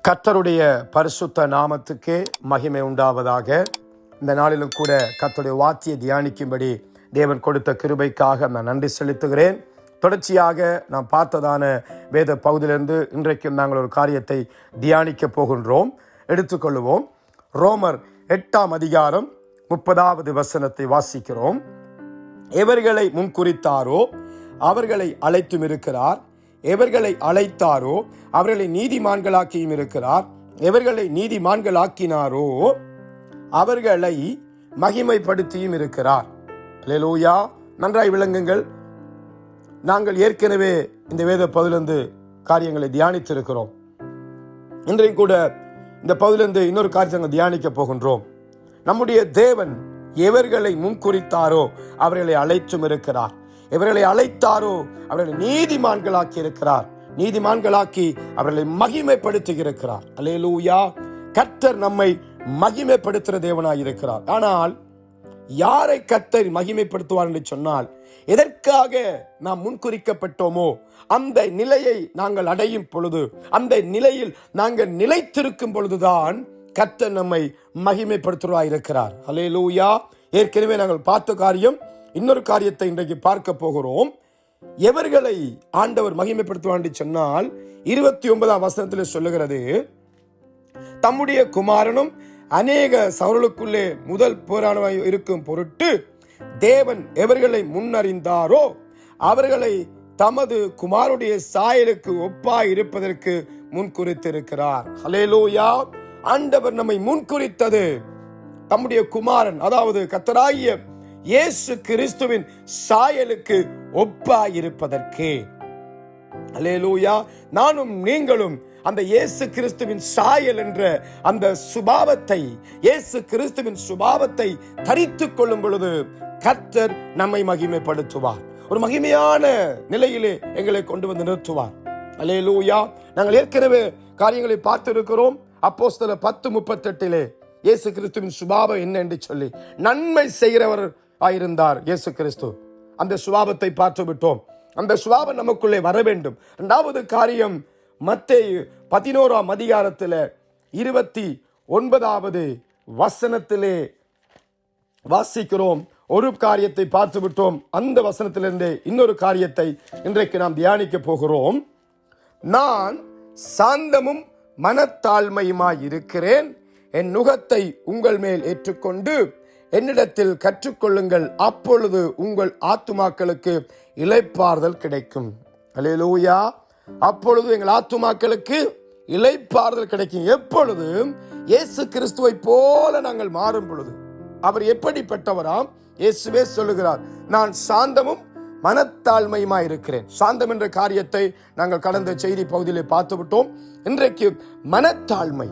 கர்த்தருடைய பரிசுத்த நாமத்துக்கே மகிமை உண்டாவதாக. இந்த நாளிலும் கூட கர்த்தருடைய வார்த்தையை தியானிக்கும்படி தேவன் கொடுத்த கிருபைக்காக நான் நன்றி செலுத்துகிறேன். தொடர்ச்சியாக நாம் பார்த்ததான வேத பகுதியிலிருந்து இன்றைக்கும் நாங்கள் ஒரு காரியத்தை தியானிக்க போகின்றோம். எடுத்துக்கொள்வோம். ரோமர் 8ஆம் அதிகாரம் 30வது வசனத்தை வாசிக்கிறோம். எவர்களை முன்குறித்தாரோ அவர்களை அழைத்தும் இருக்கிறார், எவர்களை அழைத்தாரோ அவர்களை நீதிமான்களாக்கியும் இருக்கிறார், எவர்களை நீதிமான்களாக்கினாரோ அவர்களை மகிமைப்படுத்தியும் இருக்கிறார். அல்லேலூயா. நன்றாய் விளங்குங்கள். நாங்கள் ஏற்கனவே இந்த வேத பகுதியிலிருந்து காரியங்களை தியானித்திருக்கிறோம். இன்றையும் கூட இந்த பகுதியிலிருந்து இன்னொரு காரியத்தை தியானிக்க போகின்றோம். நம்முடைய தேவன் எவர்களை முன்குறித்தாரோ அவர்களை அழைத்தும் இருக்கிறார், எவர்களை அழைத்தாரோ அவர்களை நீதிமான்களாக்கி இருக்கிறார், நீதிமான்களாக்கி அவர்களை மகிமைப்படுத்துகிறார். அல்லேலூயா. கர்த்தர் நம்மை மகிமைப்படுத்துகிற தேவனாய் இருக்கிறார். ஆனால் யாரை கர்த்தர் மகிமைப்படுத்துவார் என்று சொன்னால், எதற்காக நாம் முன்குறிக்கப்பட்டோமோ அந்த நிலையை நாங்கள் அடையும் பொழுது, அந்த நிலையில் நாங்கள் நிலைத்திருக்கும் பொழுதுதான் கர்த்தர் நம்மை மகிமைப்படுத்துவார் இருக்கிறார். அல்லேலூயா. ஏற்கனவே நாங்கள் பார்த்த காரியம், இன்னொரு காரியத்தை இன்றைக்கு பார்க்க போகிறோம். எவர்களை ஆண்டவர் மகிமைப்படுத்துவார் என்று சொன்னால் 29ஆம் வசனத்தில் சொல்லுகிறது, தம்முடைய குமாரனும் அநேக சவுலுக்குள்ளே முதல் போரானவாய் இருக்கும் பொருட்டு தேவன் எவர்களை முன்னறிந்தாரோ அவர்களை தமது குமாரனுடைய சாயலுக்கு ஒப்பாய் இருப்பதற்கு முன்குறித்திருக்கிறார். ஹல்லேலூயா. ஆண்டவர் நம்மை முன்குறித்தது தம்முடைய குமாரன், அதாவது கர்த்தராகிய இயேசு கிறிஸ்துவின் சாயலுக்கு ஒப்பாயிருப்பதற்கு. அல்லேலூயா. நானும் நீங்களும் அந்த இயேசு கிறிஸ்துவின் சாயல் என்ற அந்த சுபாவத்தை, இயேசு கிறிஸ்துவின் சுபாவத்தை தரித்துக் கொள்ளும் பொழுது கர்த்தர் நம்மை மகிமைப்படுத்துவார். ஒரு மகிமையான நிலையிலே எங்களை கொண்டு வந்து நிறுத்துவார். அல்லேலூயா. நாங்கள் ஏற்கனவே காரியங்களை பார்த்திருக்கிறோம். அப்போஸ்தலர் 10:38 இயேசு கிறிஸ்துவின் சுபாவம் என்ன என்று சொல்லி, நன்மை செய்கிறவர் ஆயிருந்தார் இயேசு கிறிஸ்து. அந்த சுபாவத்தை பார்த்து விட்டோம். அந்த சுபாவம் நமக்குள்ளே வர வேண்டும். இரண்டாவது காரியம், மத்தேயு 11ஆம் அதிகாரத்தில் 29வது வசனத்திலே வாசிக்கிறோம். ஒரு காரியத்தை பார்த்து விட்டோம். அந்த வசனத்திலிருந்து இன்னொரு காரியத்தை இன்றைக்கு நாம் தியானிக்க போகிறோம். நான் சாந்தமும் மனத்தாழ்மையுமாய் இருக்கிறேன், என் நுகத்தை உங்கள் மேல் ஏற்றுக்கொண்டு என்னிடத்தில் கற்றுக்கொள்ளுங்கள், அப்பொழுது உங்கள் ஆத்துமாக்களுக்கு இளைப்பாறுதல் கிடைக்கும். அல்லேலூயா. அப்பொழுது எங்கள் ஆத்துமாக்களுக்கு இளைப்பாறுதல் கிடைக்கும். எப்பொழுது? இயேசு கிறிஸ்துவை போல நாங்கள் மாறும் பொழுது. அவர் எப்படிப்பட்டவராம்? இயேசுவே சொல்லுகிறார், நான் சாந்தமும் மனத்தாழ்மையுமாய் இருக்கிறேன். சாந்தம் என்ற காரியத்தை நாங்கள் கடந்த செய்தி பகுதியிலே பார்த்து விட்டோம். இன்றைக்கு மனத்தாழ்மை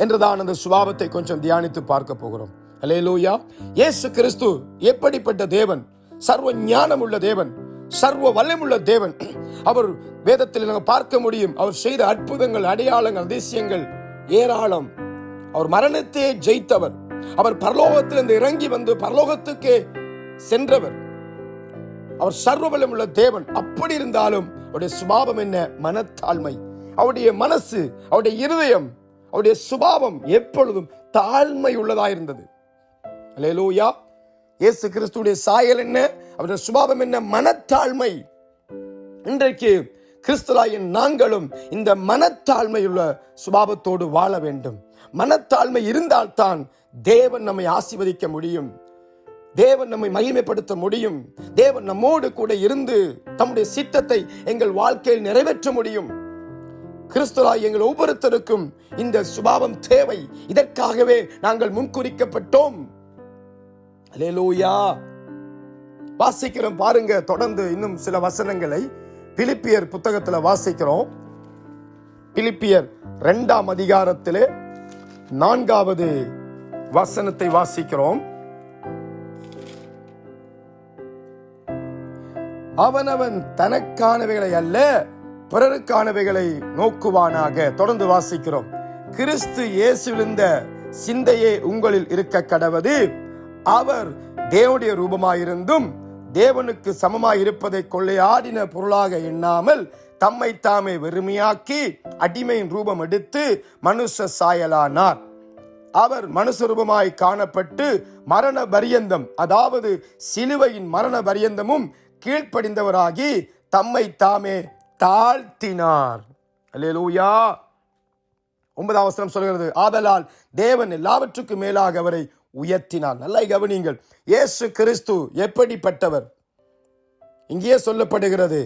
என்றுதான் அந்த சுபாவத்தை கொஞ்சம் தியானித்து பார்க்க போகிறோம். அல்லேலூயா. இயேசு கிறிஸ்து எப்படிப்பட்ட தேவன்? சர்வ ஞானம் உள்ள தேவன், சர்வ வல்லமுள்ள தேவன். அவர் வேதத்தில் நாங்கள் பார்க்க முடியும். அவர் செய்த அற்புதங்கள், அடையாளங்கள், அதிசயங்கள் ஏராளம். அவர் மரணத்தையே ஜெயித்தவர். அவர் பரலோகத்திலிருந்து இறங்கி வந்து பரலோகத்துக்கே சென்றவர். அவர் சர்வ வல்லமுள்ள தேவன். அப்படி இருந்தாலும் அவருடைய சுபாவம் என்ன? மனத்தாழ்மை. அவருடைய மனசு, அவருடைய இருதயம், அவருடைய சுபாவம் எப்பொழுதும் தாழ்மை உள்ளதாயிருந்தது. அல்லேலூயா. இயேசு கிறிஸ்துடைய சாயல் என்ன? அவருடைய சுபாவம் என்ன? மனத்தாழ்மை. இன்றைக்கு கிறிஸ்துவாகிய நாங்களும் இந்த மனத்தாழ்மையுள்ள சுபாவத்தோடு வாழ வேண்டும். மனத்தாழ்மை இருந்தால்தான் தேவன் நம்மை ஆசீர்வதிக்க முடியும், தேவன் நம்மை மகிமைப்படுத்த முடியும், தேவன் நம்மோடு கூட இருந்து தம்முடைய சித்தத்தை எங்கள் வாழ்க்கையில் நிறைவேற்ற முடியும். கிறிஸ்துவாய் எங்கள் ஒவ்வொருத்தருக்கும் இந்த சுபாவம் தேவை. இதற்காகவே நாங்கள் முன்குறிக்கப்பட்டோம். அல்லேலூயா. வாசிக்கிறோம் பாருங்க. தொடர்ந்து இன்னும் சில வசனங்களை பிலிப்பியர் புத்தகத்தில் வாசிக்கிறோம். பிலிப்பியர் 2ஆம் அதிகாரத்திலே 4வது வசனத்தை வாசிக்கிறோம். அவனவன் தனக்கானவைகளை அல்ல பிறருக்கானவைகளை நோக்குவானாக. தொடர்ந்து வாசிக்கிறோம். கிறிஸ்து இயேசுவில் இந்த சிந்தையே உங்களில் இருக்க கடவது, அவர் தேவனுடைய ரூபமாயிருந்தும் தேவனுக்கு சமமாய் இருப்பதை கொள்ளையாடின பொருளாக எண்ணாமல் தம்மை தாமே வெறுமையாக்கி அடிமையின் ரூபம் எடுத்து மனுஷ சாயலானார். அவர் மனுஷ ரூபமாய் காணப்பட்டு மரண பரியந்தம், அதாவது சிலுவையின் மரண பரியந்தமும் கீழ்ப்படிந்தவராகி தம்மை தாமே தாழ்த்தினார். அல்லேலூயா. 9ஆம் வசனம் சொல்கிறது, ஆதலால் தேவன் எல்லாவற்றுக்கும் மேலாக அவரை உயர்த்தினார். நல்லா கவனியுங்கள், இயேசு கிறிஸ்து எப்படிப்பட்டவர்? இங்கே சொல்லப்படுகிறது,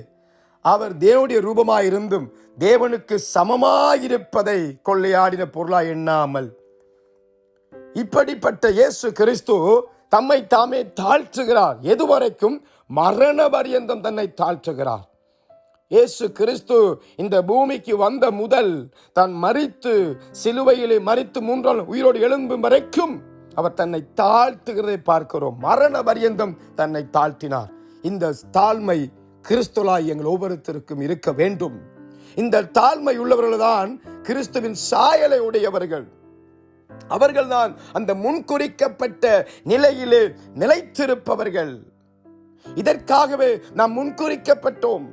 அவர் தேவனுடைய ரூபமாயிருந்தும் தேவனுக்கு சமமாயிருப்பதை கொள்ளையாடின பொருளாய் எண்ணாமல். இப்படிப்பட்ட இயேசு கிறிஸ்து தம்மை தாமே தாழ்த்துகிறார். எதுவரைக்கும்? மரண பரியந்தம் தன்னை தாழ்த்துகிறார். இயேசு கிறிஸ்து இந்த பூமிக்கு வந்த முதல் தான் மரித்து சிலுவையிலே மரித்து 3 நாள் உயிரோடு எழும்பும் வரைக்கும் அவர் தன்னை தாழ்த்துகிறதை பார்க்கிறோம். மரண பரியந்தம் தன்னை தாழ்த்தினார். இந்த தாழ்மை கிறிஸ்துவாய் எங்கள் ஒவ்வொருத்தருக்கும் இருக்க வேண்டும். இந்த தாழ்மை உள்ளவர்கள் தான் கிறிஸ்துவின் சாயலை உடையவர்கள். அவர்கள்தான் அந்த முன்குறிக்கப்பட்ட நிலையிலே நிலைத்திருப்பவர்கள். இதற்காகவே நாம் முன்குறிக்கப்பட்டோம்.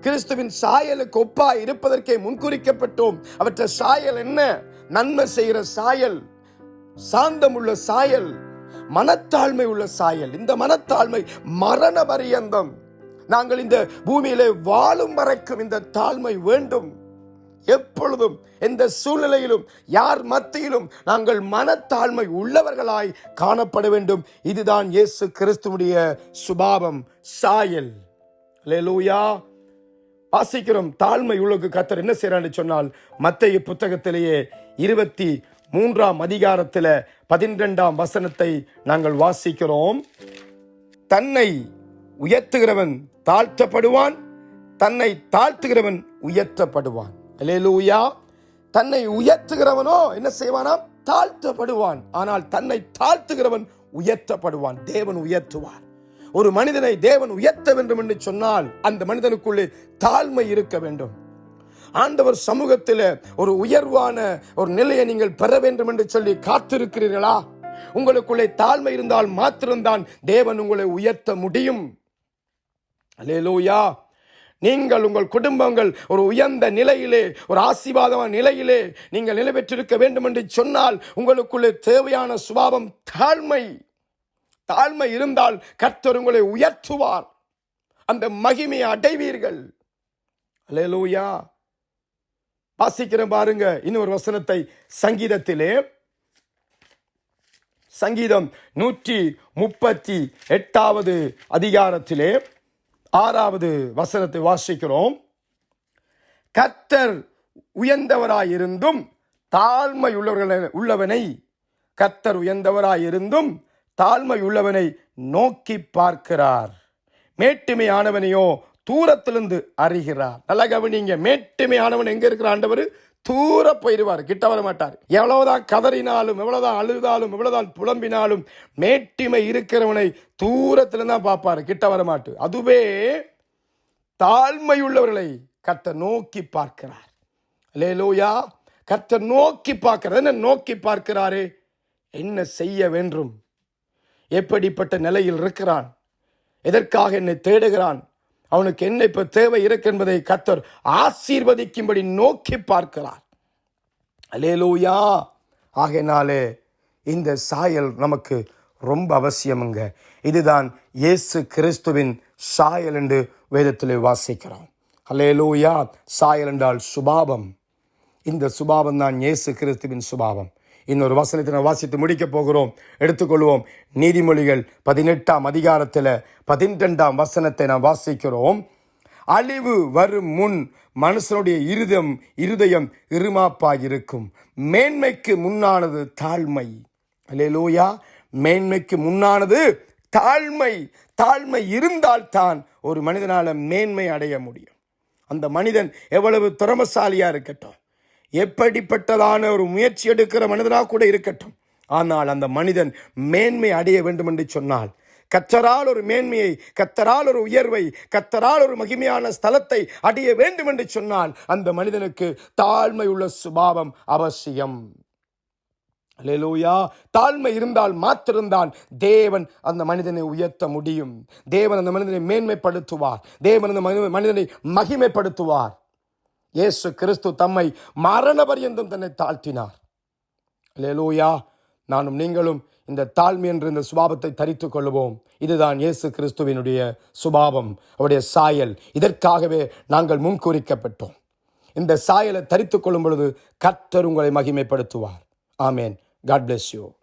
கிறிஸ்துவின் சாயலுக்கு ஒப்பாய் இருப்பதற்கே முன்குறிக்கப்பட்டோம். அவற்றை சாயல் என்ன? நன்மை செய்கிற சாயல், சாந்தம் உள்ள சாயல், மனத்தாழ்மை உள்ள சாயல். இந்த மனத்தாழ்மை மரண பரியந்தம் நாங்கள் இந்த பூமியிலே வாழும் வரைக்கும் இந்த தாழ்மை வேண்டும். எப்பொழுதும் எந்த சூழ்நிலையிலும் யார் மத்தியிலும் நாங்கள் மனத்தாழ்மை உள்ளவர்களாய் காணப்பட வேண்டும். இதுதான் இயேசு கிறிஸ்துவுடைய சுபாவம், சாயல். அல்லேலூயா. வாசிக்கிறோம், தாழ்மை உள்ளவருக்கு கர்த்தர் என்ன செய்யறான்னு சொன்னால், மத்தேயு புத்தகத்திலேயே 23ஆம் அதிகாரத்தில் 12ஆம் வசனத்தை நாங்கள் வாசிக்கிறோம். தன்னை உயர்த்துகிறவன் தாழ்த்தப்படுவான், தன்னை தாழ்த்துகிறவன் உயர்த்தப்படுவான். அல்லேலூயா. தன்னை உயர்த்துகிறவனோ என்ன செய்வானாம்? தாழ்த்தப்படுவான். ஆனால் தன்னை தாழ்த்துகிறவன் உயர்த்தப்படுவான். தேவன் உயர்த்துவார். ஒரு மனிதனை தேவன் உயர்த்த வேண்டும் என்று சொன்னால் அந்த மனிதனுக்குள்ளே தாழ்மை இருக்க வேண்டும். ஆண்டவர் சமூகத்தில் ஒரு உயர்வான ஒரு நிலையை நீங்கள் பெற வேண்டும் என்று சொல்லி காத்திருக்கிறீர்களா? உங்களுக்குள்ளே தாழ்மை இருந்தால் மாத்திரம்தான் தேவன் உங்களை உயர்த்த முடியும். அல்லேலூயா. நீங்கள் உங்கள் குடும்பங்கள் ஒரு உயர்ந்த நிலையிலே, ஒரு ஆசீர்வாதமான நிலையிலே நீங்கள் நிலை பெற்றிருக்க வேண்டும் என்று சொன்னால் உங்களுக்குள்ளே தேவையான சுபாவம் தாழ்மை. தாழ்மை இருந்தால் கர்த்தர் உங்களை உயர்த்துவார். அந்த மகிமையை அடைவீர்கள். அல்லேலூயா. வாசிக்கிறேன் பாருங்க இன்னொரு வசனத்தை. சங்கீதத்திலே, சங்கீதம் 138வது அதிகாரத்திலே 6வது வசனத்தை வாசிக்கிறோம். கர்த்தர் உயர்ந்தவராயிருந்தும் தாழ்மை உள்ளவனை, கர்த்தர் உயர்ந்தவராயிருந்தும் தாழ்மை உள்ளவனை நோக்கி பார்க்கிறார், மேட்டுமை ஆனவனையோ தூரத்திலிருந்து அறிகிறார். நல்லா கவனிங்க, மேட்டுமை ஆனவன் எங்க இருக்கிற ஆண்டவர்? தூர போயிடுவார், கிட்ட வர மாட்டார். எவ்வளவுதான் கதறினாலும், எவ்வளவுதான் அழுதாலும், எவ்வளவுதான் புலம்பினாலும் மேட்டிமை இருக்கிறவனை தூரத்திலிருந்து தான் பார்ப்பாரு, கிட்ட வர மாட்டு. அதுவே தாழ்மை உள்ளவர்களை கர்த்தர் நோக்கி பார்க்கிறார். அல்லேலூயா. கர்த்தர் நோக்கி பார்க்கிறார். என்ன நோக்கி பார்க்கிறாரு? என்ன செய்ய வேண்டும், எப்படிப்பட்ட நிலையில் இருக்கிறான், எதற்காக என்னை தேடுகிறான், அவனுக்கு என்ன இப்ப தேவை இருக்கு என்பதை கர்த்தர் ஆசீர்வதிக்கும்படி நோக்கி பார்க்கிறார். அல்லேலூயா. ஆகையினாலே இந்த சாயல் நமக்கு ரொம்ப அவசியமுங்க. இதுதான் இயேசு கிறிஸ்துவின் சாயல் என்று வேதத்திலே வாசிக்கிறோம். அல்லேலூயா. சாயல் என்றால் சுபாவம். இந்த சுபாவம் தான் இயேசு கிறிஸ்துவின் சுபாவம். இன்னொரு வசனத்தை வாசித்து முடிக்க போகிறோம். எடுத்துக்கொள்வோம். நீதிமொழிகள் 18ஆம் அதிகாரத்தில் 12ஆம் வசனத்தை நாம் வாசிக்கிறோம். அழிவு வரும் முன் மனுஷனுடைய இருதயம் இருமாப்பாயிருக்கும், மேன்மைக்கு முன்னானது தாழ்மை. அல்லேலூயா. மேன்மைக்கு முன்னானது தாழ்மை. தாழ்மை இருந்தால்தான் ஒரு மனிதனால மேன்மை அடைய முடியும். அந்த மனிதன் எவ்வளவு திறமசாலியா இருக்கட்டும், எப்படிப்பட்டதான ஒரு முயற்சி எடுக்கிற மனிதனாக கூட இருக்கட்டும், ஆனால் அந்த மனிதன் மேன்மை அடைய வேண்டும் என்று சொன்னால், கர்த்தரால் ஒரு மேன்மையை, கர்த்தரால் ஒரு உயர்வை, கர்த்தரால் ஒரு மகிமையான ஸ்தலத்தை அடைய வேண்டும் என்று சொன்னால் அந்த மனிதனுக்கு தாழ்மை உள்ள சுபாவம் அவசியம். அல்லேலூயா. தாழ்மை இருந்தால் மாத்திருந்தான் தேவன் அந்த மனிதனை உயர்த்த முடியும். தேவன் அந்த மனிதனை மேன்மைப்படுத்துவார். தேவன் அந்த மனிதனை மகிமைப்படுத்துவார். இயேசு கிறிஸ்து தம்மை மரண பரியந்தம் தன்னை தாழ்த்தினார். அல்லேலூயா. நானும் நீங்களும் இந்த தாழ்மை என்ற இந்த சுபாவத்தை தரித்துக் கொள்வோம். இதுதான் இயேசு கிறிஸ்துவினுடைய சுபாவம், அவருடைய சாயல். இதற்காகவே நாங்கள் முன்குறிக்கப்பட்டோம். இந்த சாயலை தரித்துக் கொள்ளும் பொழுது கர்த்தர் உங்களை மகிமைப்படுத்துவார். ஆமென். God bless you.